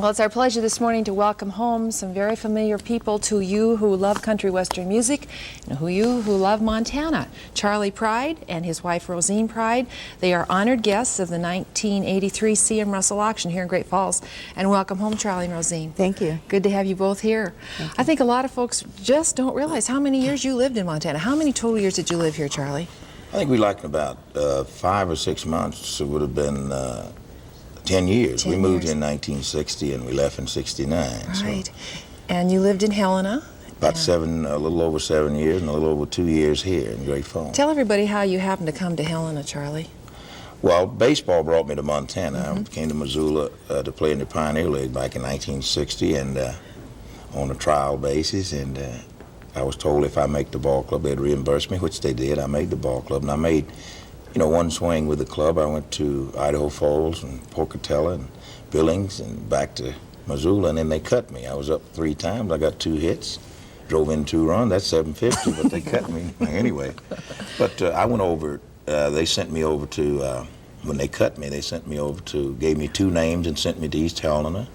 Well, it's our pleasure this morning to welcome home some very familiar people to you who love country western music and you who love Montana. Charley Pride and his wife Rozene Pride. They are honored guests of the 1983 CM Russel Auction here in Great Falls. And welcome home, Charley and Rozene. Thank you. Good to have you both here. I think a lot of folks just don't realize how many years you lived in Montana. How many total years did you live here, Charley? I think we liked about 5 or 6 months. It would have been 10 years. We moved in 1960 and we left in 69. Right. So And you lived in Helena? about a little over 7 years and a little over 2 years here in Great Falls. Tell everybody how you happened to come to Helena, Charley. Well, baseball brought me to Montana. I came to Missoula to play in the Pioneer League back in 1960 and on a trial basis. And I was told if I make the ball club, they'd reimburse me, which they did. I made the ball club, and I made, one swing with the club. I went to Idaho Falls and Pocatello and Billings and back to Missoula, and then they cut me. I was up 3 times. I got 2 hits, drove in 2 runs. That's $750, but they cut me anyway. But I went over. They sent me over to, when they cut me, they sent me over to, gave me 2 names and sent me to East Helena.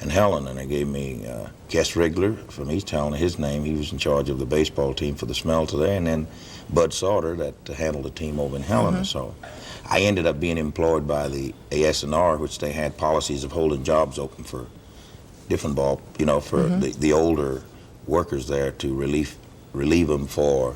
And they gave me Guest Rigler from East Helena, his name. He was in charge of the baseball team for the Smelter there, and then Bud Sauter that handled the team over in Helena. So I ended up being employed by the ASNR, which they had policies of holding jobs open for different for the older workers there to relieve them for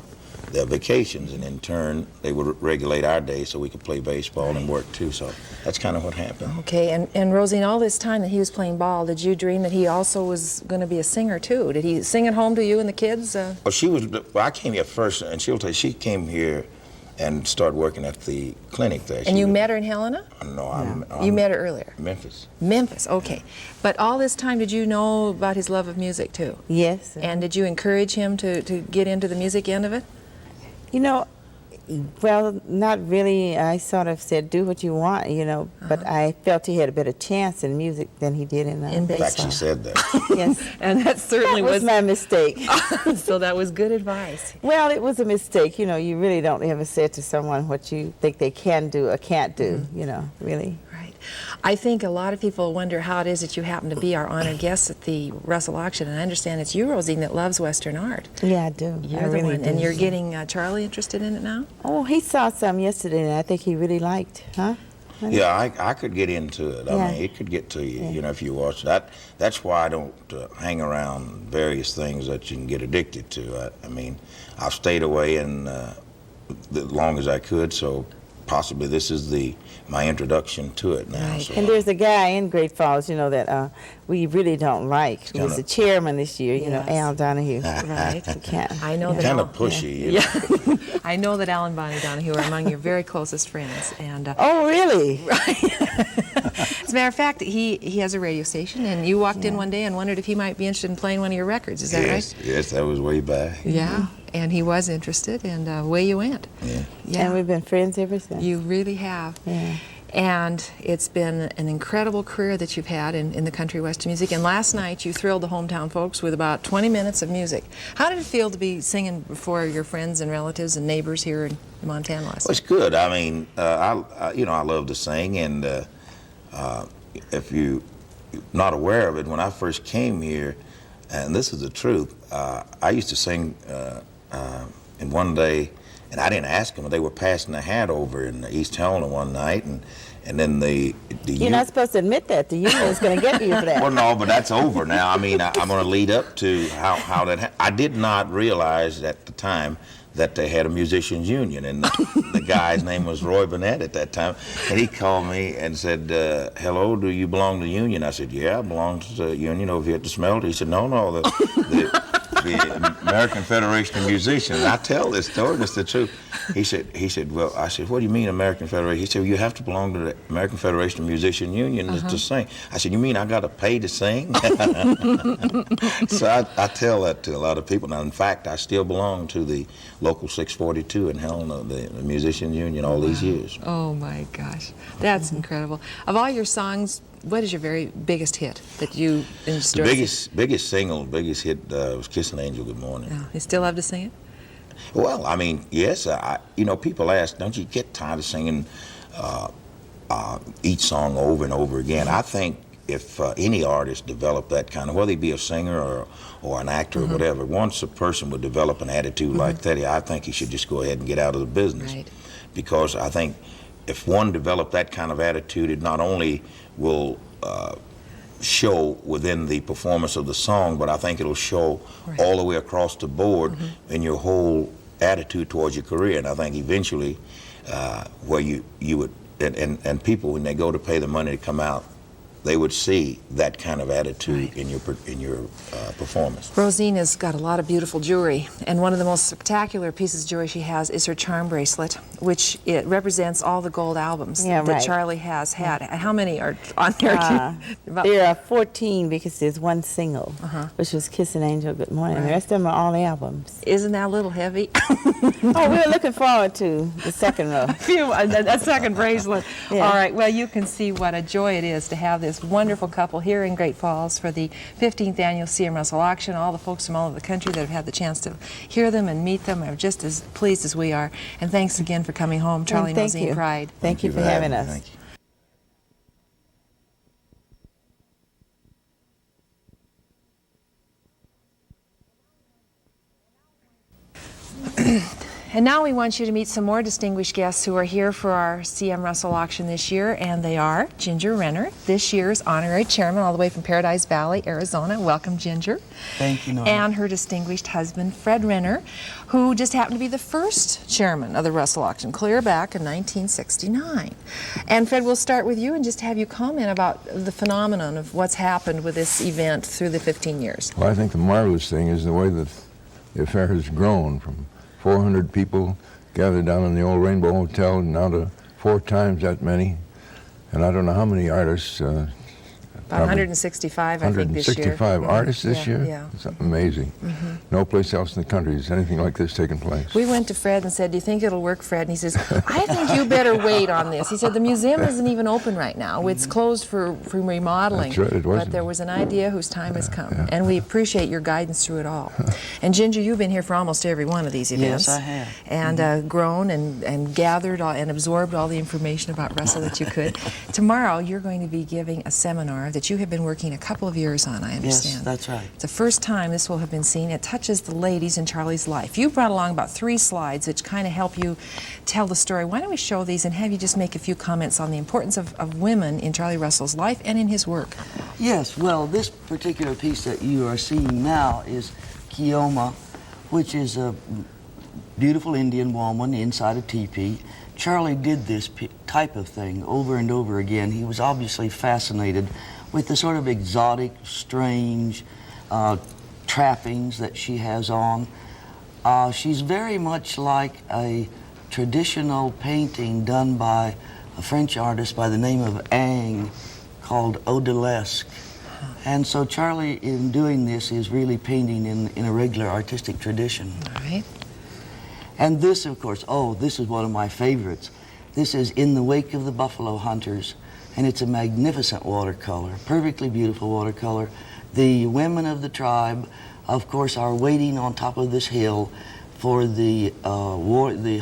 their vacations, and in turn they would regulate our days so we could play baseball and work too. So that's kind of what happened. Okay, and Rozene, all this time that he was playing ball, did you dream that he also was going to be a singer too? Did he sing at home to you and the kids? Well, I came here first, and she'll tell you, she came here and started working at the clinic there. And you met her in Helena? No, you met her earlier? Memphis. Memphis, okay. But all this time, did you know about his love of music too? Yes. And did you encourage him to get into the music end of it? Well, not really. I sort of said, do what you want, but I felt he had a better chance in music than he did in baseball. In fact, she said that. Yes. And that certainly was my mistake. So that was good advice. Well, it was a mistake. You really don't ever say to someone what you think they can do or can't do, really. Right. I think a lot of people wonder how it is that you happen to be our honored guest at the Russel Auction, and I understand it's you, Rozene, that loves Western art. Yeah, I do. You're I the really one, do. and you're getting Charley interested in it now? Oh, he saw some yesterday, and I think he really liked, huh? Yeah, I could get into it. Yeah. I mean, it could get to you, if you watch that. That's why I don't hang around various things that you can get addicted to. I mean, I've stayed away and as long as I could, so possibly this is my introduction to it now. Right. So, And there's a guy in Great Falls, that we really don't like. He was the chairman this year, Yes. Al Donahue. Right. I know that kind Al, of pushy. Yeah. I know that Al and Bonnie Donahue are among your very closest friends. And Oh, really? as a matter of fact, he has a radio station, and you walked in one day and wondered if he might be interested in playing one of your records. Is that right? Yes, that was way back. Yeah, and he was interested, and away you went. Yeah. And we've been friends ever since. You really have. Yeah. And it's been an incredible career that you've had in the country western music. And last night you thrilled the hometown folks with about 20 minutes of music. How did it feel to be singing before your friends and relatives and neighbors here in Montana last Well, it's night? good. I mean, I love to sing, and if you're not aware of it, when I first came here, and this is the truth, I used to sing in one day, and I didn't ask them. They were passing the hat over in East Helena one night, and then the You're not supposed to admit that. The union is going to get you for that. Well, no, but that's over now. I mean, I'm going to lead up to how that I did not realize at the time that they had a musicians union, and the guy's name was Roy Burnett at that time, and he called me and said, hello, do you belong to the union? I said, yeah, I belong to the union over here at the Smelter. He said, no, the American Federation of Musicians. I tell this story, it's the truth. He said, well, I said, what do you mean American Federation? He said, well, you have to belong to the American Federation of Musician Union to sing. I said, you mean I got to pay to sing? So I tell that to a lot of people. Now, in fact, I still belong to the local 642 in Helena, the Musician Union, all these years. Oh my gosh, that's incredible. Of all your songs, what is your very biggest hit that you enjoy? The biggest single, biggest hit was "Kiss an Angel Good Morning." Oh, you still love to sing it? Well, I mean, yes. People ask, don't you get tired of singing each song over and over again? I think if any artist develop that kind of, whether he be a singer or an actor or whatever, once a person would develop an attitude like that, I think he should just go ahead and get out of the business. Right. Because I think if one developed that kind of attitude, it not only will show within the performance of the song, but I think it'll show all the way across the board in your whole attitude towards your career. And I think eventually where you would, and people, when they go to pay the money to come out, they would see that kind of attitude in your performance. Rozene has got a lot of beautiful jewelry, and one of the most spectacular pieces of jewelry she has is her charm bracelet, which it represents all the gold albums that Charley has had. How many are on there? There are 14 because there's one single, which was Kiss an Angel, Good Morning. The rest of them are all the albums. Isn't that a little heavy? Oh, we're looking forward to the second row. That second bracelet. All right, well, you can see what a joy it is to have this wonderful couple here in Great Falls for the 15th Annual CM Russel Auction. All the folks from all over the country that have had the chance to hear them and meet them are just as pleased as we are. And thanks again for coming home, Charley and Rozene Pride. Thank you for having us. Thank you. And now we want you to meet some more distinguished guests who are here for our CM Russel auction this year, and they are Ginger Renner, this year's honorary chairman all the way from Paradise Valley, Arizona. Welcome, Ginger. Thank you, Norma. And her distinguished husband, Fred Renner, who just happened to be the first chairman of the Russel auction, clear back in 1969. And Fred, we'll start with you and just have you comment about the phenomenon of what's happened with this event through the 15 years. Well, I think the marvelous thing is the way that the affair has grown from 400 people gathered down in the old Rainbow Hotel, and now to 4 times that many. And I don't know how many artists. About 165, I think, this year. 165 artists this year? Yeah. It's amazing. No place else in the country is anything like this taking place. We went to Fred and said, do you think it'll work, Fred? And he says, I think you better wait on this. He said, the museum isn't even open right now. It's closed for remodeling. That's right, it wasn't. But there was an idea whose time has come. And we appreciate your guidance through it all. And Ginger, you've been here for almost every one of these events. Yes, I have. And grown and gathered and absorbed all the information about Russell that you could. Tomorrow, you're going to be giving a seminar that you have been working a couple of years on, I understand. Yes, that's right. It's the first time this will have been seen. It touches the ladies in Charley's life. You brought along about 3 slides which kind of help you tell the story. Why don't we show these and have you just make a few comments on the importance of women in Charley Russell's life and in his work? Yes, well, this particular piece that you are seeing now is Kioma, which is a beautiful Indian woman inside a teepee. Charley did this type of thing over and over again. He was obviously fascinated with the sort of exotic, strange trappings that she has on. She's very much like a traditional painting done by a French artist by the name of Ang called Odalisque. And so Charley, in doing this, is really painting in a regular artistic tradition. All right. And this, of course, this is one of my favorites. This is In the Wake of the Buffalo Hunters, and it's a magnificent watercolor, perfectly beautiful watercolor. The women of the tribe, of course, are waiting on top of this hill for the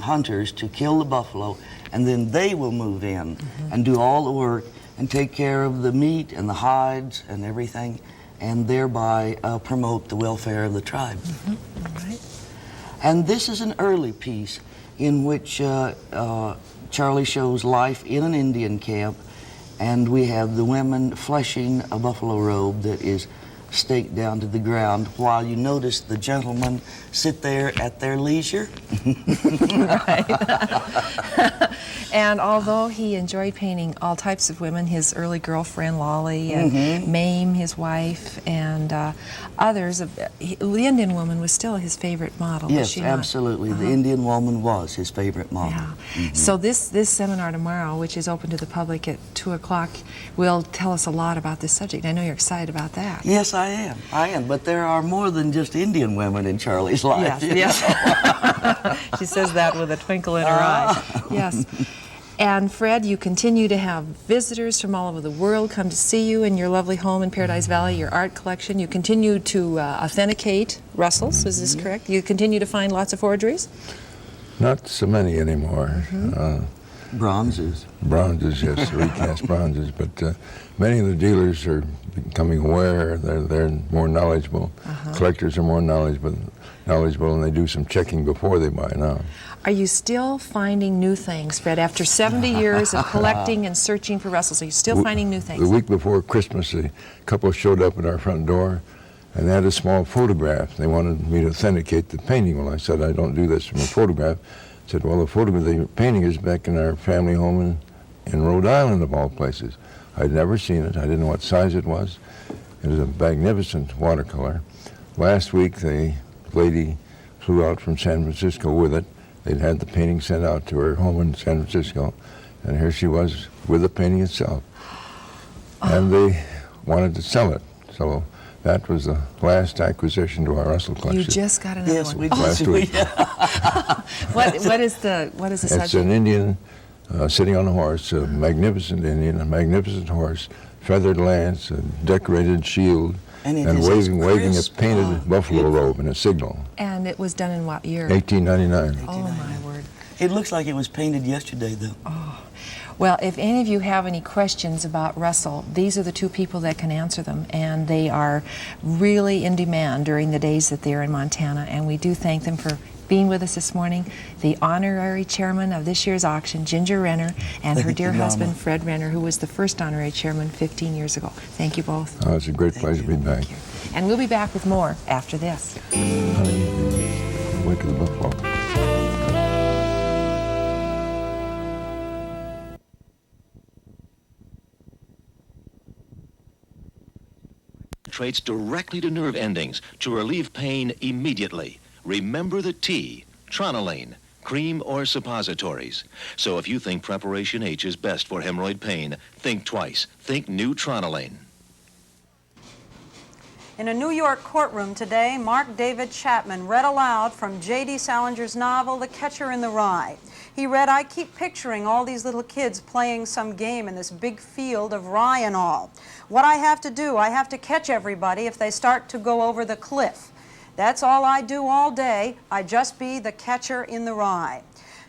hunters to kill the buffalo, and then they will move in and do all the work and take care of the meat and the hides and everything, and thereby promote the welfare of the tribe. All right. And this is an early piece in which Charley shows life in an Indian camp, and we have the women fleshing a buffalo robe that is staked down to the ground, while you notice the gentlemen sit there at their leisure. And although he enjoyed painting all types of women, his early girlfriend Lolly and Mame, his wife, and others, the Indian woman was still his favorite model. Was Yes, she not? absolutely. The Indian woman was his favorite model. Yeah. So this seminar tomorrow, which is open to the public at 2 o'clock, will tell us a lot about this subject. I know you're excited about that. Yes, I am. But there are more than just Indian women in Charley's life. Yes. She says that with a twinkle in her eye. Yes. And Fred, you continue to have visitors from all over the world come to see you in your lovely home in Paradise Valley, your art collection. You continue to authenticate Russells, is this correct? You continue to find lots of forgeries? Not so many anymore. Bronzes. Bronzes, yes, recast bronzes. But many of the dealers are becoming aware. They're more knowledgeable. Collectors are more knowledgeable, and they do some checking before they buy now. Are you still finding new things, Fred? After 70 years of collecting and searching for Russells, are you still finding new things? The week before Christmas, a couple showed up at our front door, and they had a small photograph. They wanted me to authenticate the painting. Well, I said, I don't do this from a photograph. I said, well, the painting is back in our family home in Rhode Island, of all places. I'd never seen it. I didn't know what size it was. It was a magnificent watercolor. Last week, the lady flew out from San Francisco with it. They'd had the painting sent out to her home in San Francisco, and here she was with the painting itself. And they wanted to sell it. So that was the last acquisition to our Russell collection. You just got another Yes, one. we Last did. week. What is the It's subject? an Indian sitting on a horse, a magnificent Indian, a magnificent horse, feathered lance, a decorated shield, And it and is as waving a crisp. painted buffalo robe in a signal. And it was done in what year? 1899. Oh, my word. It looks like it was painted yesterday, though. Well, if any of you have any questions about Russell, these are the two people that can answer them, and they are really in demand during the days that they're in Montana, and we do thank them for being with us this morning. The honorary chairman of this year's auction, Ginger Renner, and her Thank dear you, Norma. husband, Fred Renner, who was the first honorary chairman 15 years ago. Thank you both. Oh, it's a great pleasure to be back. Thank you. And we'll be back with more after this. Wake of the buffalo. Penetrates directly to nerve endings to relieve pain immediately. Remember the T, Tronilane, cream or suppositories. So if you think Preparation H is best for hemorrhoid pain, think twice. Think new Tronilane. In a New York courtroom today, Mark David Chapman read aloud from J.D. Salinger's novel, The Catcher in the Rye. He read, "I keep picturing all these little kids playing some game in this big field of rye and all. What I have to do, I have to catch everybody if they start to go over the cliff. That's all I do all day. I just be the catcher in the rye."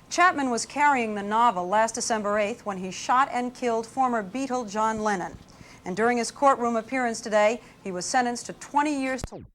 Chapman was carrying the novel last December 8th when he shot and killed former Beatle John Lennon. And during his courtroom appearance today, he was sentenced to 20 years to